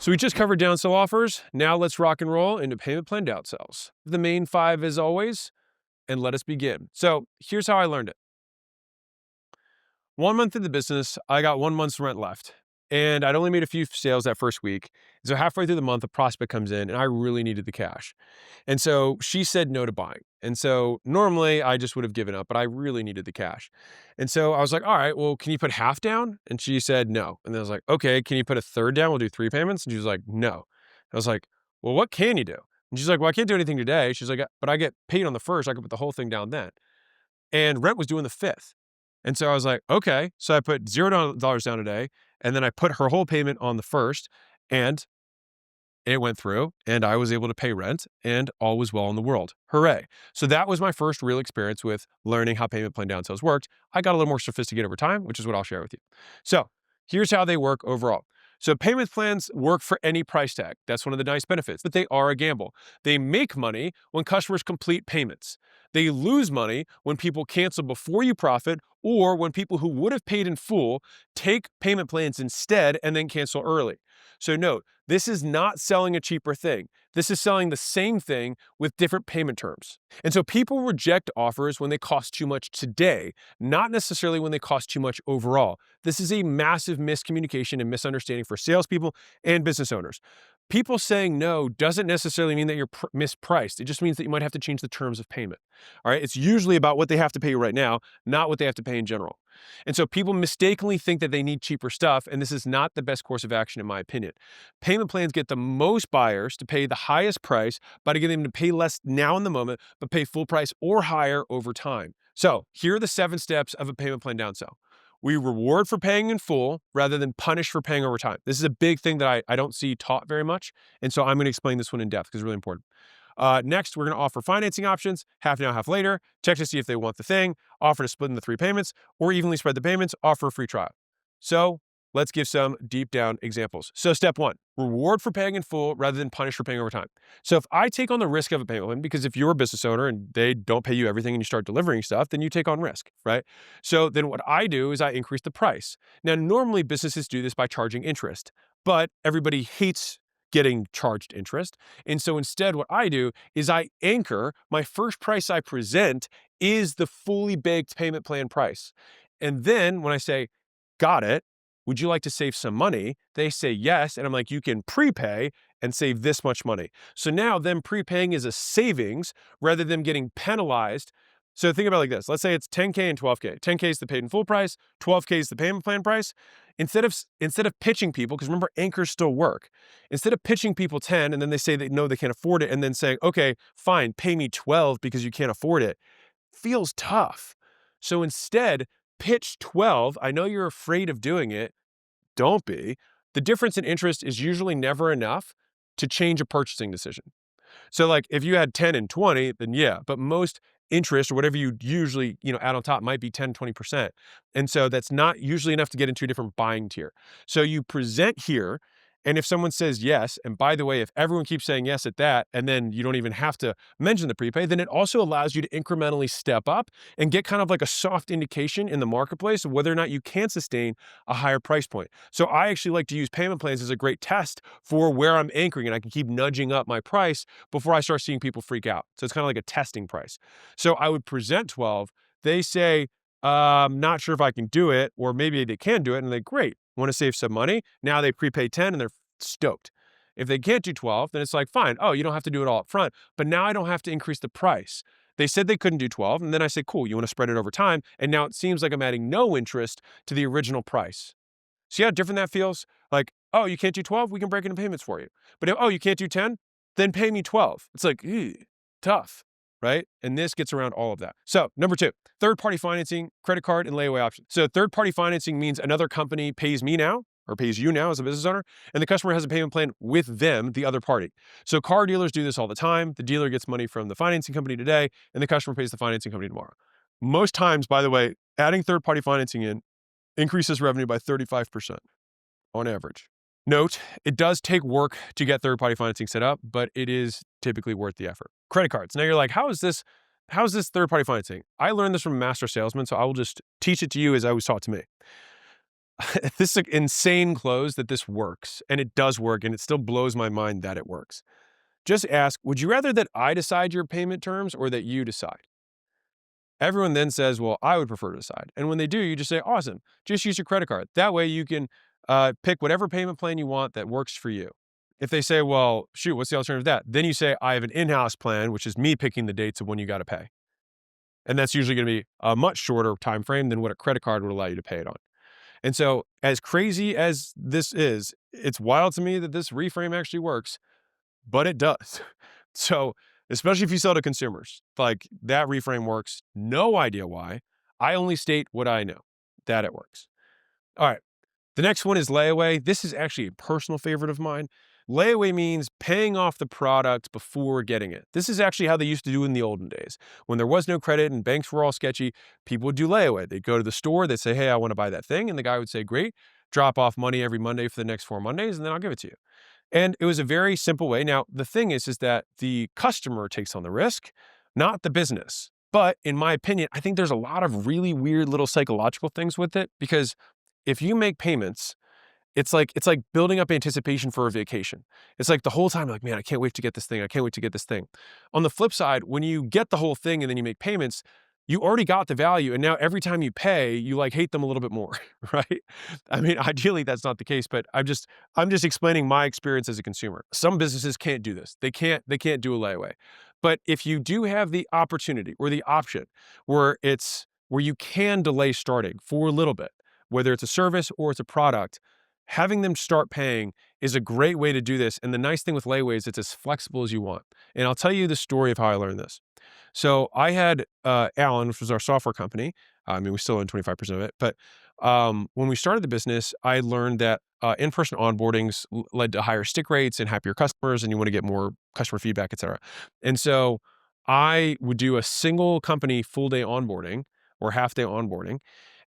So we just covered downsell offers. Now let's rock and roll into payment plan downsells. The main five as always, and let us begin. So here's how I learned it. 1 month in the business, I got 1 month's rent left. And I'd only made a few sales that first week. So halfway through the month, a prospect comes in and I really needed the cash. And so she said no to buying. And so normally I just would have given up, but I really needed the cash. And so I was like, all right, well, can you put half down? And she said no. And then I was like, okay, can you put a third down? We'll do 3 payments. And she was like, no. I was like, well, what can you do? And she's like, well, I can't do anything today. She's like, but I get paid on the first. I could put the whole thing down then. And rent was due on the 5th. And so I was like, okay. So I put $0 down today. And then I put her whole payment on the first. And it went through and I was able to pay rent and all was well in the world. Hooray. So that was my first real experience with learning how payment plan downsells worked. I got a little more sophisticated over time, which is what I'll share with you. So here's how they work overall. So payment plans work for any price tag. That's one of the nice benefits, but they are a gamble. They make money when customers complete payments. They lose money when people cancel before you profit or when people who would have paid in full take payment plans instead and then cancel early. So note, this is not selling a cheaper thing. This is selling the same thing with different payment terms. And so people reject offers when they cost too much today, not necessarily when they cost too much overall. This is a massive miscommunication and misunderstanding for salespeople and business owners. People saying no doesn't necessarily mean that you're mispriced. It just means that you might have to change the terms of payment. All right. It's usually about what they have to pay you right now, not what they have to pay in general. And so people mistakenly think that they need cheaper stuff, and this is not the best course of action, in my opinion. Payment plans get the most buyers to pay the highest price by getting them to pay less now in the moment, but pay full price or higher over time. So here are the 7 steps of a payment plan downsell. We reward for paying in full rather than punish for paying over time. This is a big thing that I don't see taught very much. And so I'm going to explain this one in depth because it's really important. Next, we're going to offer financing options, half now, half later, check to see if they want the thing, offer to split into 3 payments, or evenly spread the payments, offer a free trial. So let's give some deep down examples. So step 1, reward for paying in full rather than punish for paying over time. So if I take on the risk of a payment plan, because if you're a business owner and they don't pay you everything and you start delivering stuff, then you take on risk, right? So then what I do is I increase the price. Now, normally businesses do this by charging interest, but everybody hates getting charged interest. And so instead, what I do is I anchor my first price I present is the fully baked payment plan price. And then when I say, got it, would you like to save some money? They say yes. And I'm like, you can prepay and save this much money. So now them prepaying is a savings rather than getting penalized. So think about it like this. Let's say it's 10K and 12K. 10K is the paid in full price. 12K is the payment plan price. Instead of pitching people, because remember, anchors still work. Instead of pitching people 10 and then they say that no, they can't afford it, and then saying, okay, fine, pay me 12 because you can't afford it, feels tough. So instead, pitch 12. I know you're afraid of doing it. Don't be. The difference in interest is usually never enough to change a purchasing decision. So like if you had 10 and 20, then yeah, but most interest or whatever you usually, add on top might be 10, 20%. And so that's not usually enough to get into a different buying tier. So you present here, and if someone says yes, and by the way, if everyone keeps saying yes at that, and then you don't even have to mention the prepay, then it also allows you to incrementally step up and get kind of like a soft indication in the marketplace of whether or not you can sustain a higher price point. So I actually like to use payment plans as a great test for where I'm anchoring, and I can keep nudging up my price before I start seeing people freak out. So it's kind of like a testing price. So I would present 12. They say, not sure if I can do it, or maybe they can do it, and they great, want to save some money. Now they prepay 10 and they're stoked. If they can't do 12, then it's like, fine. Oh, you don't have to do it all up front, but now I don't have to increase the price. They said they couldn't do 12, and then I say, cool, you want to spread it over time, and now it seems like I'm adding no interest to the original price. See how different that feels? Like, oh, you can't do 12? We can break into payments for you. But if, oh, you can't do 10? Then pay me 12. It's like, tough, right? And this gets around all of that. So number 2, third-party financing, credit card, and layaway options. So third-party financing means another company pays me now or pays you now as a business owner, and the customer has a payment plan with them, the other party. So car dealers do this all the time. The dealer gets money from the financing company today, and the customer pays the financing company tomorrow. Most times, by the way, adding third-party financing in increases revenue by 35% on average. Note, it does take work to get third-party financing set up, but it is typically worth the effort. Credit cards. Now you're like, how is this third-party financing? I learned this from a master salesman, so I will just teach it to you as I was taught to me. this is insane close that this works, and it does work, and it still blows my mind that it works. Just ask, would you rather that I decide your payment terms or that you decide? Everyone then says, well, I would prefer to decide. And when they do, you just say, awesome, just use your credit card. That way you can pick whatever payment plan you want that works for you. If they say, well, shoot, what's the alternative to that? Then you say, I have an in-house plan, which is me picking the dates of when you got to pay. And that's usually going to be a much shorter time frame than what a credit card would allow you to pay it on. And so, as crazy as this is, it's wild to me that this reframe actually works, but it does. So, especially if you sell to consumers, like that reframe works. No idea why. I only state what I know, that it works. All right. The next one is layaway. This is actually a personal favorite of mine. Layaway means paying off the product before getting it. This is actually how they used to do in the olden days. When there was no credit and banks were all sketchy, people would do layaway. They'd go to the store, they'd say, hey, I want to buy that thing. And the guy would say, great, drop off money every Monday for the next 4 Mondays, and then I'll give it to you. And it was a very simple way. Now, the thing is that the customer takes on the risk, not the business. But in my opinion, I think there's a lot of really weird little psychological things with it, because if you make payments, it's like building up anticipation for a vacation. It's like the whole time, like, man, I can't wait to get this thing. I can't wait to get this thing. On the flip side, when you get the whole thing and then you make payments, you already got the value. And now every time you pay, you like hate them a little bit more, right? I mean, ideally that's not the case, but I'm just explaining my experience as a consumer. Some businesses can't do this. They can't do a layaway. But if you do have the opportunity or the option where you can delay starting for a little bit, whether it's a service or it's a product, having them start paying is a great way to do this. And the nice thing with layaway is it's as flexible as you want. And I'll tell you the story of how I learned this. So I had Alan, which was our software company. I mean, we still own 25% of it. But when we started the business, I learned that in-person onboardings led to higher stick rates and happier customers, and you want to get more customer feedback, et cetera. And so I would do a single company full-day onboarding or half-day onboarding.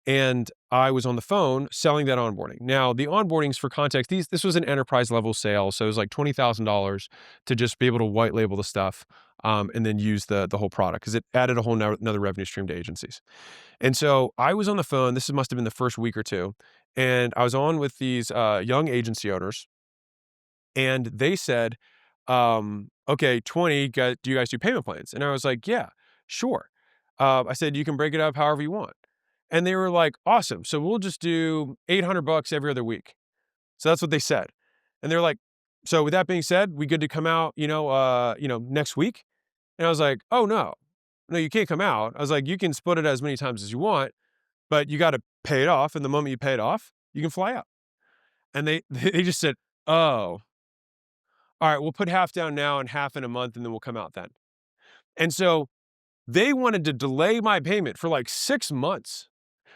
And I was on the phone selling that onboarding. Now, the onboardings, for context, this was an enterprise level sale. So it was like $20,000 to just be able to white label the stuff, and then use the whole product, because it added a whole another revenue stream to agencies. And so I was on the phone. This must have been the first week or two. And I was on with these young agency owners, and they said, okay, 20, do you guys do payment plans? And I was like, yeah, sure. I said, you can break it up however you want. And they were like, awesome. So we'll just do $800 every other week. So that's what they said. And they're like, so with that being said, we good to come out, next week? And I was like, oh no, you can't come out. I was like, you can split it as many times as you want, but you got to pay it off. And the moment you pay it off, you can fly out. And they they just said, oh, all right, we'll put half down now and half in a month, and then we'll come out then. And so they wanted to delay my payment for like 6 months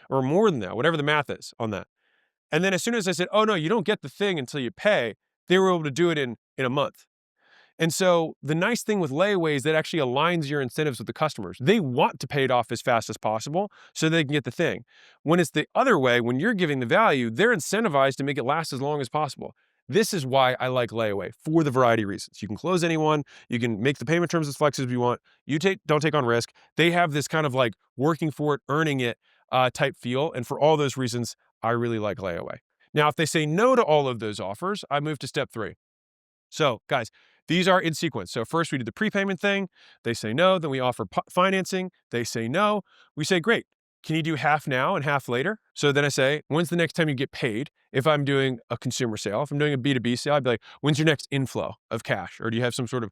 or more than that, whatever the math is on that. And then as soon as I said, oh no, you don't get the thing until you pay, they were able to do it in a month. And so the nice thing with layaway is that actually aligns your incentives with the customers. They want to pay it off as fast as possible so they can get the thing. When it's the other way, when you're giving the value, they're incentivized to make it last as long as possible. This is why I like layaway, for the variety of reasons. You can close anyone, you can make the payment terms as flexible as you want. Don't take on risk. They have this kind of like working for it, earning it type feel. And for all those reasons, I really like layaway. Now, if they say no to all of those offers, I move to step 3. So guys, these are in sequence. So first we do the prepayment thing. They say no. Then we offer financing. They say no. We say, great. Can you do half now and half later? So then I say, when's the next time you get paid? If I'm doing a consumer sale, if I'm doing a B2B sale, I'd be like, when's your next inflow of cash? Or do you have some sort of,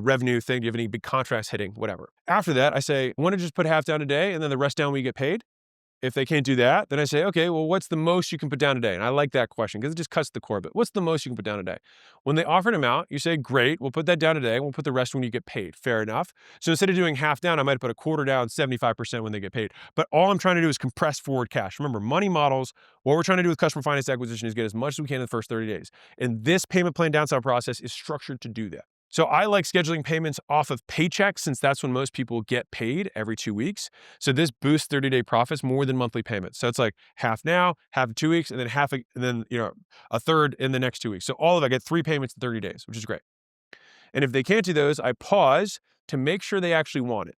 revenue thing? Do you have any big contracts hitting? Whatever. After that, I say, want to just put half down today and then the rest down when you get paid? If they can't do that, then I say, okay, well, what's the most you can put down today? And I like that question because it just cuts the core. But what's the most you can put down today? When they offer an amount, you say, great, we'll put that down today. We'll put the rest when you get paid. Fair enough. So instead of doing half down, I might put a quarter down, 75% when they get paid. But all I'm trying to do is compress forward cash. Remember, money models, what we're trying to do with customer finance acquisition is get as much as we can in the first 30 days. And this payment plan downsell process is structured to do that. So I like scheduling payments off of paychecks, since that's when most people get paid every 2 weeks. So this boosts 30-day profits more than monthly payments. So it's like half now, half in 2 weeks, and then a third in the next 2 weeks. So all of it, I get 3 payments in 30 days, which is great. And if they can't do those, I pause to make sure they actually want it.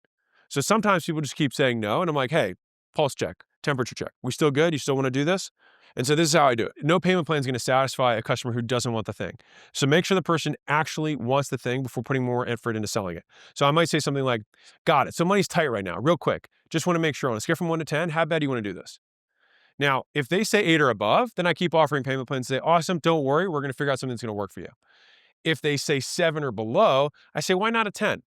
So sometimes people just keep saying no, and I'm like, hey, pulse check. temperature check. We still good? You still want to do this? And so this is how I do it. No payment plan is going to satisfy a customer who doesn't want the thing. So make sure the person actually wants the thing before putting more effort into selling it. So I might say something like, got it. So money's tight right now. Real quick. Just want to make sure on a scale from 1 to 10, how bad do you want to do this? Now, if they say 8 or above, then I keep offering payment plans and say, awesome, don't worry. We're going to figure out something that's going to work for you. If they say 7 or below, I say, why not a 10?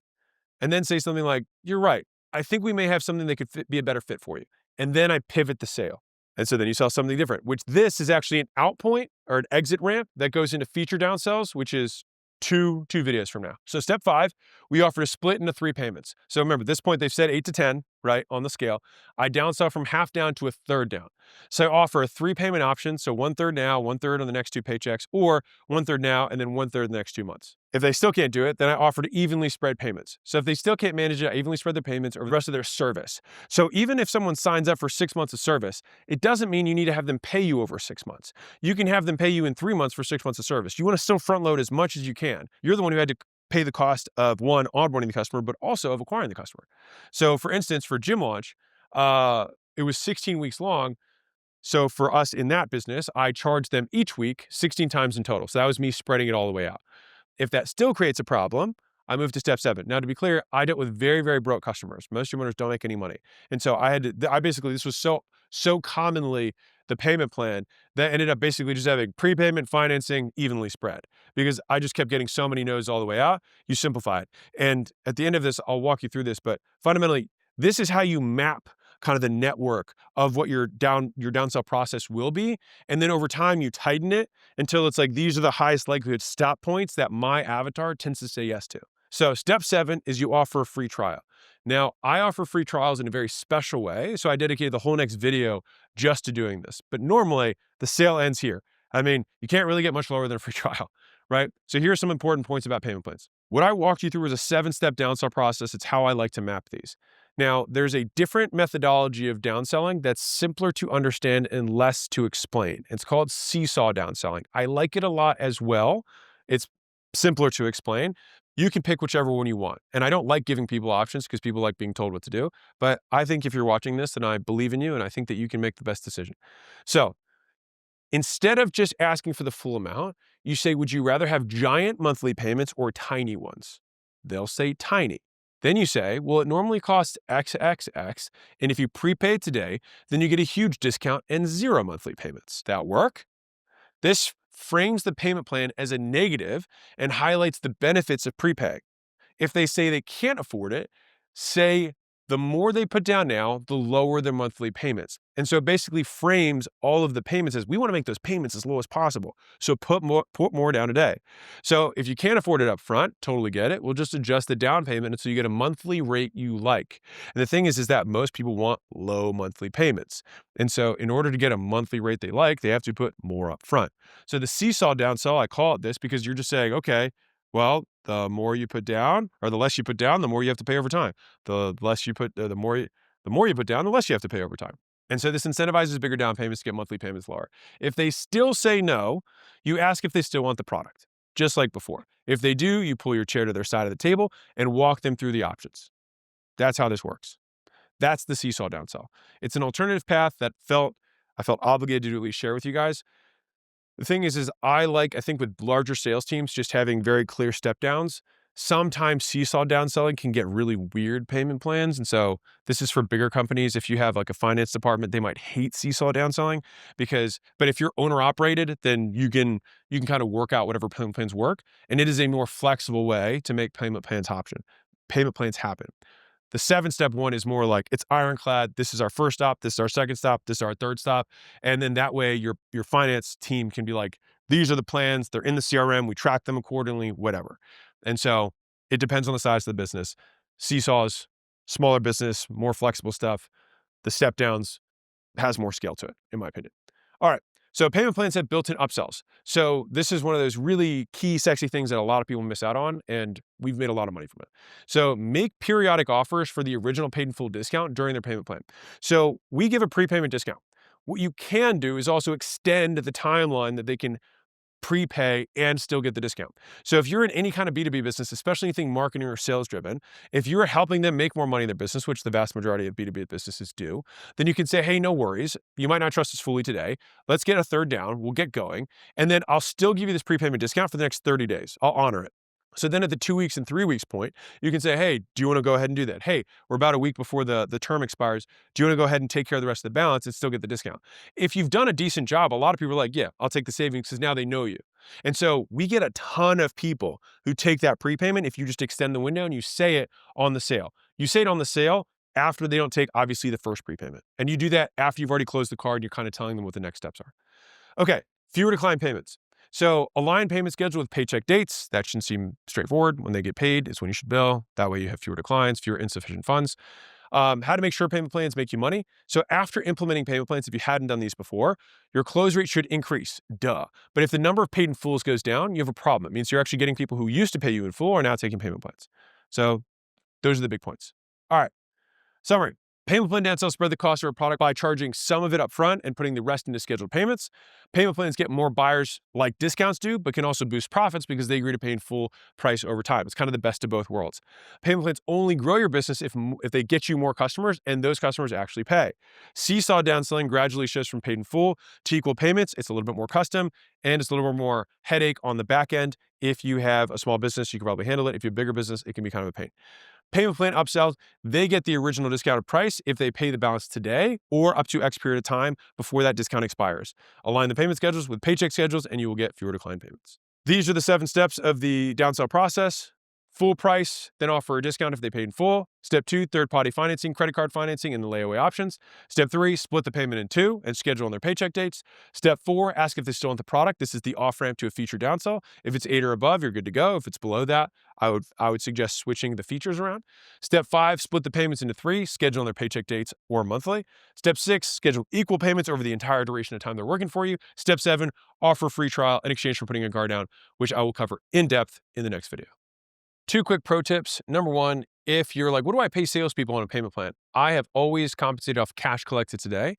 And then say something like, you're right. I think we may have something that could be a better fit for you. And then I pivot the sale. And so then you sell something different, which this is actually an out point or an exit ramp that goes into feature downsells, which is two videos from now. So step 5, we offer to split into 3 payments. So remember, at this point, they've said 8 to 10, right, on the scale. I downsell from half down to a third down. So I offer a 3 payment option. So 1/3 now, 1/3 on the next 2 paychecks, or 1/3 now, and then 1/3 the next 2 months. If they still can't do it, then I offer to evenly spread payments. So if they still can't manage it, I evenly spread their payments over the rest of their service. So even if someone signs up for 6 months of service, it doesn't mean you need to have them pay you over 6 months. You can have them pay you in 3 months for 6 months of service. You want to still front load as much as you can. You're the one who had to pay the cost of, one, onboarding the customer, but also of acquiring the customer. So for instance, for Gym Launch, it was 16 weeks long. So for us in that business, I charged them each week 16 times in total. So that was me spreading it all the way out. If that still creates a problem, I moved to step 7. Now, to be clear, I dealt with very, very broke customers. Most gym owners don't make any money. And so this was so commonly the payment plan that ended up basically just having prepayment financing evenly spread because I just kept getting so many no's all the way out. You simplify it. And at the end of this, I'll walk you through this, but fundamentally, this is how you map kind of the network of what your downsell process will be. And then over time, you tighten it until it's like, these are the highest likelihood stop points that my avatar tends to say yes to. So step 7 is you offer a free trial. Now, I offer free trials in a very special way. So I dedicated the whole next video just to doing this. But normally the sale ends here. I mean, you can't really get much lower than a free trial, right? So here are some important points about payment plans. What I walked you through was a 7-step downsell process. It's how I like to map these. Now, there's a different methodology of downselling that's simpler to understand and less to explain. It's called seesaw downselling. I like it a lot as well. It's simpler to explain. You can pick whichever one you want. And I don't like giving people options because people like being told what to do. But I think if you're watching this, then I believe in you and I think that you can make the best decision. So instead of just asking for the full amount, you say, would you rather have giant monthly payments or tiny ones? They'll say tiny. Then you say, well, it normally costs XXX, and if you prepay today, then you get a huge discount and 0 monthly payments. That work? This frames the payment plan as a negative and highlights the benefits of prepay. If they say they can't afford it, say the more they put down now, the lower their monthly payments. And so it basically frames all of the payments as we want to make those payments as low as possible. So put more down today. So if you can't afford it up front, totally get it. We'll just adjust the down payment until you get a monthly rate you like. And the thing is that most people want low monthly payments. And so in order to get a monthly rate they like, they have to put more up front. So the seesaw downsell, I call it this because you're just saying, okay, well, the more you put down, or the less you put down, the more you have to pay over time. The less you put, the more you put down, the less you have to pay over time. And so this incentivizes bigger down payments to get monthly payments lower. If they still say no, you ask if they still want the product, just like before. If they do, you pull your chair to their side of the table and walk them through the options. That's how this works. That's the seesaw downsell. It's an alternative path that I felt obligated to at least share with you guys. The thing is I think with larger sales teams, just having very clear step downs. Sometimes seesaw downselling can get really weird payment plans. And so this is for bigger companies. If you have like a finance department, they might hate seesaw downselling but if you're owner operated, then you can kind of work out whatever payment plans work. And it is a more flexible way to make payment plans happen. The 7-step one is more like it's ironclad. This is our first stop. This is our second stop. This is our third stop. And then that way your finance team can be like, these are the plans. They're in the CRM. We track them accordingly, whatever. And so it depends on the size of the business. Seesaws, smaller business, more flexible stuff. The step downs has more scale to it, in my opinion. All right. So payment plans have built-in upsells. So this is one of those really key, sexy things that a lot of people miss out on, and we've made a lot of money from it. So make periodic offers for the original paid in full discount during their payment plan. So we give a prepayment discount. What you can do is also extend the timeline that they can prepay, and still get the discount. So if you're in any kind of B2B business, especially anything marketing or sales driven, if you're helping them make more money in their business, which the vast majority of B2B businesses do, then you can say, hey, no worries. You might not trust us fully today. Let's get a third down. We'll get going. And then I'll still give you this prepayment discount for the next 30 days. I'll honor it. So then at the 2 weeks and 3 weeks point, you can say, hey, do you want to go ahead and do that? Hey, we're about a week before the term expires. Do you want to go ahead and take care of the rest of the balance and still get the discount? If you've done a decent job, a lot of people are like, yeah, I'll take the savings because now they know you. And so we get a ton of people who take that prepayment if you just extend the window and you say it on the sale. You say it on the sale after they don't take, obviously, the first prepayment. And you do that after you've already closed the card, you're kind of telling them what the next steps are. Okay, fewer decline payments. So align payment schedule with paycheck dates. That should seem straightforward. When they get paid is when you should bill. That way you have fewer declines, fewer insufficient funds. How to make sure payment plans make you money. So after implementing payment plans, if you hadn't done these before, your close rate should increase, duh. But if the number of paid in fulls goes down, you have a problem. It means you're actually getting people who used to pay you in full are now taking payment plans. So those are the big points. All right, summary. Payment plan downsells spread the cost of a product by charging some of it up front and putting the rest into scheduled payments. Payment plans get more buyers like discounts do, but can also boost profits because they agree to pay in full price over time. It's kind of the best of both worlds. Payment plans only grow your business if they get you more customers and those customers actually pay. Seesaw downselling gradually shifts from paid in full to equal payments. It's a little bit more custom and it's a little bit more headache on the back end. If you have a small business, you can probably handle it. If you have a bigger business, it can be kind of a pain. Payment plan upsells, they get the original discounted price if they pay the balance today or up to X period of time before that discount expires. Align the payment schedules with paycheck schedules and you will get fewer decline payments. These are the 7 steps of the downsell process. Full price, then offer a discount if they paid in full. Step 2, third-party financing, credit card financing, and the layaway options. Step 3, split the payment in 2 and schedule on their paycheck dates. Step 4, ask if they still want the product. This is the off-ramp to a feature downsell. If it's 8 or above, you're good to go. If it's below that, I would suggest switching the features around. Step 5, split the payments into 3, schedule on their paycheck dates or monthly. Step 6, schedule equal payments over the entire duration of time they're working for you. Step 7, offer a free trial in exchange for putting a guard down, which I will cover in depth in the next video. 2 quick pro tips. Number 1, if you're like, what do I pay salespeople on a payment plan? I have always compensated off cash collected today.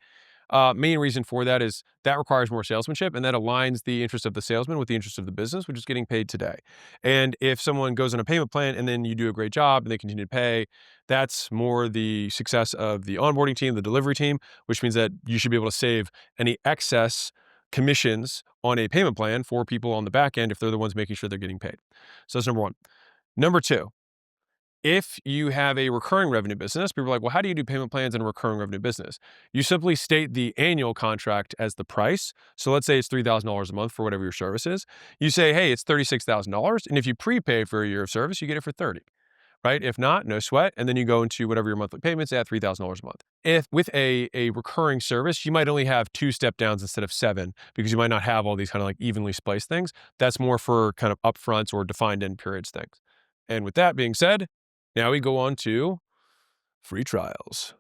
Main reason for that is that requires more salesmanship and that aligns the interest of the salesman with the interest of the business, which is getting paid today. And if someone goes on a payment plan and then you do a great job and they continue to pay, that's more the success of the onboarding team, the delivery team, which means that you should be able to save any excess commissions on a payment plan for people on the back end if they're the ones making sure they're getting paid. So that's number 1. Number 2, if you have a recurring revenue business, people are like, well, how do you do payment plans in a recurring revenue business? You simply state the annual contract as the price. So let's say it's $3,000 a month for whatever your service is. You say, hey, it's $36,000. And if you prepay for a year of service, you get it for $30,000, right? If not, no sweat. And then you go into whatever your monthly payments at $3,000 a month. If with a recurring service, you might only have 2 step downs instead of 7 because you might not have all these kind of like evenly spliced things. That's more for kind of upfronts or defined end periods things. And with that being said, now we go on to free trials.